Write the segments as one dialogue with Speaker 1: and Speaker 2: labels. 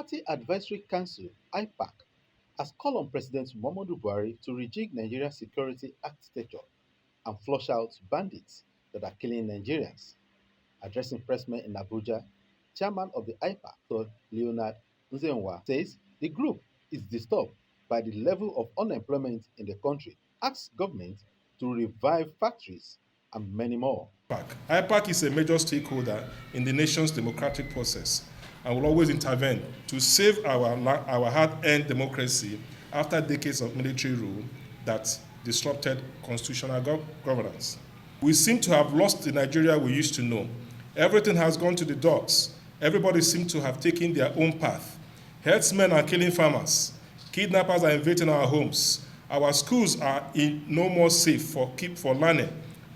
Speaker 1: Party Advisory Council (IPAC) has called on President Muhammadu Buhari to rejig Nigeria's security architecture and flush out bandits that are killing Nigerians. Addressing pressmen in Abuja, chairman of the IPAC, Dr. Leonard Nzenwa, says the group is disturbed by the level of unemployment in the country, asks government to revive factories, and many more.
Speaker 2: IPAC is a major stakeholder in the nation's democratic process and will always intervene to save our hard-earned democracy after decades of military rule that disrupted constitutional governance. We seem to have lost the Nigeria we used to know. Everything has gone to the dogs. Everybody seems to have taken their own path. Herdsmen are killing farmers. Kidnappers are invading our homes. Our schools are no more safe for learning.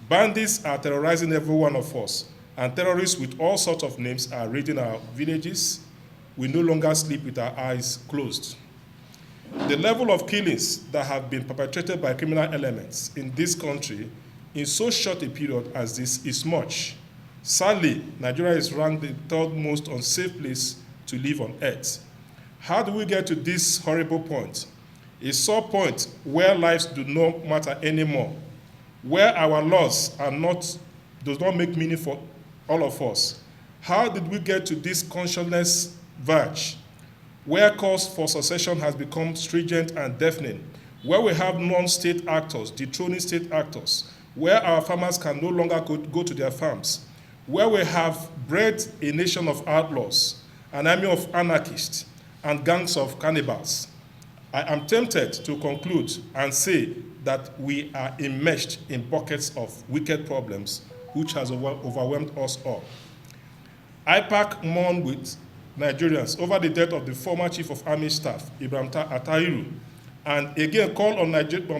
Speaker 2: Bandits are terrorizing every one of us, and terrorists with all sorts of names are raiding our villages. We no longer sleep with our eyes closed. The level of killings that have been perpetrated by criminal elements in this country in so short a period as this is much. Sadly, Nigeria is ranked the third most unsafe place to live on earth. How do we get to this horrible point? A sore point where lives do not matter anymore, where our laws does not make meaning for all of us. How did we get to this conscienceless verge, where calls for secession has become stringent and deafening, where we have non-state actors dethroning state actors, where our farmers can no longer go to their farms, where we have bred a nation of outlaws, an army of anarchists, and gangs of cannibals? I am tempted to conclude and say that we are enmeshed in buckets of wicked problems which has overwhelmed us all. IPAC mourn with Nigerians over the death of the former Chief of Army Staff, Ibrahim Atahiru, and again call on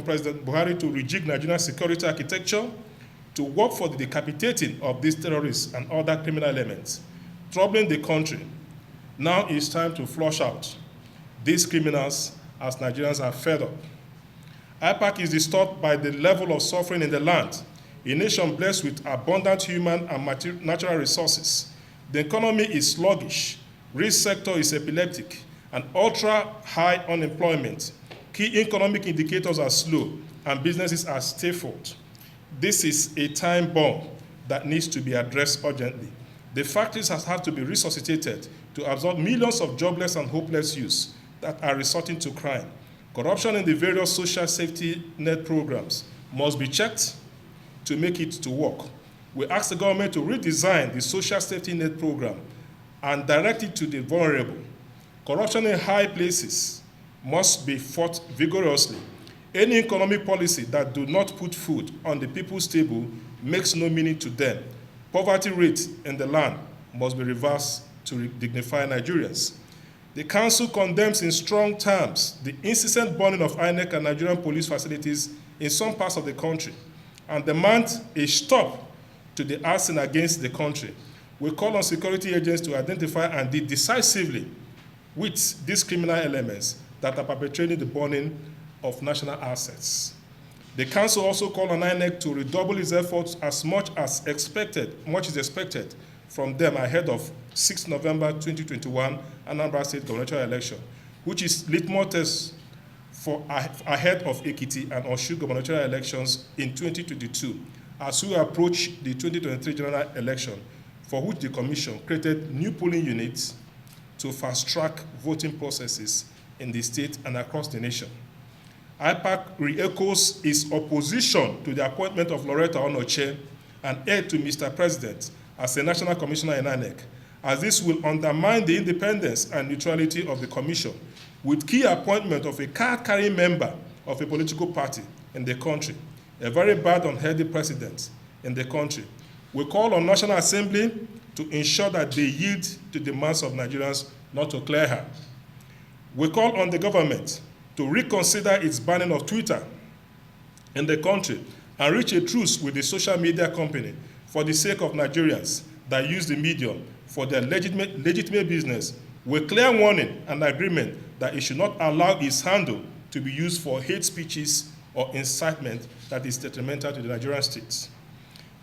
Speaker 2: President Buhari to rejig Nigerian security architecture, to work for the decapitating of these terrorists and other criminal elements troubling the country. Now it's time to flush out these criminals as Nigerians are fed up. IPAC is disturbed by the level of suffering in the land, a nation blessed with abundant human and natural resources. The economy is sluggish, risk sector is epileptic, and ultra-high unemployment. Key economic indicators are slow, and businesses are stifled. This is a time bomb that needs to be addressed urgently. The factories have to be resuscitated to absorb millions of jobless and hopeless youths that are resorting to crime. Corruption in the various social safety net programs must be checked to make it to work. We ask the government to redesign the social safety net program and direct it to the vulnerable. Corruption in high places must be fought vigorously. Any economic policy that do not put food on the people's table makes no meaning to them. Poverty rate in the land must be reversed to dignify Nigerians. The Council condemns in strong terms the incessant burning of INEC and Nigerian police facilities in some parts of the country and demands a stop to the arson against the country. We call on security agents to identify and deal decisively with these criminal elements that are perpetrating the burning of national assets. The Council also called on INEC to redouble its efforts as much is expected from them ahead of 6 November 2021 Anambra State gubernatorial election, which is litmus test for ahead of Ekiti and Osun gubernatorial elections in 2022, as we approach the 2023 general election, for which the Commission created new polling units to fast-track voting processes in the state and across the nation. IPAC re-echoes its opposition to the appointment of Loretta Onoche, an heir to Mr. President, as a National Commissioner in INEC, as this will undermine the independence and neutrality of the Commission, with key appointment of a card-carrying member of a political party in the country, a very bad, unhealthy precedent in the country. We call on National Assembly to ensure that they yield to the demands of Nigerians not to clear her. We call on the government to reconsider its banning of Twitter in the country and reach a truce with the social media company for the sake of Nigerians that use the medium for their legitimate business, with clear warning and agreement that it should not allow its handle to be used for hate speeches or incitement that is detrimental to the Nigerian state.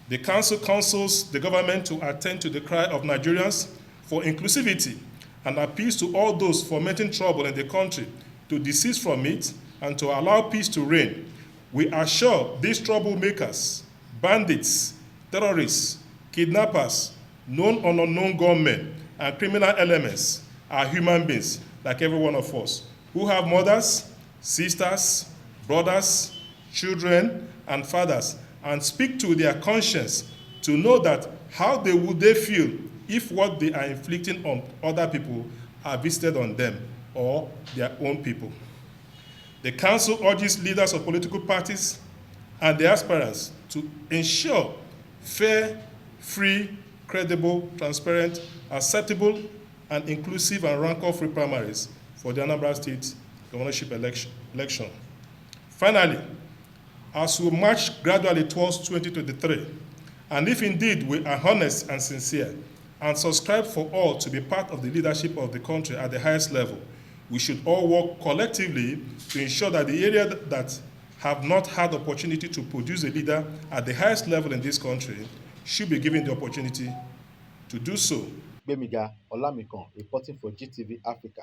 Speaker 2: The Council counsels the government to attend to the cry of Nigerians for inclusivity and appeals to all those fomenting trouble in the country to desist from it and to allow peace to reign. We assure these troublemakers, bandits, terrorists, kidnappers, known or unknown gunmen, and criminal elements are human beings like every one of us who have mothers, sisters, brothers, children, and fathers, and speak to their conscience to know that how would they feel if what they are inflicting on other people are visited on them or their own people. The Council urges leaders of political parties and the aspirants to ensure fair, free, credible, transparent, acceptable, and inclusive and rancor-free primaries for the Anambra State governorship election. Finally, as we march gradually towards 2023, and if indeed we are honest and sincere and subscribe for all to be part of the leadership of the country at the highest level, we should all work collectively to ensure that the areas that have not had the opportunity to produce a leader at the highest level in this country should be given the opportunity to do so.
Speaker 1: Gbemiga Olamikon reporting for GTV Africa.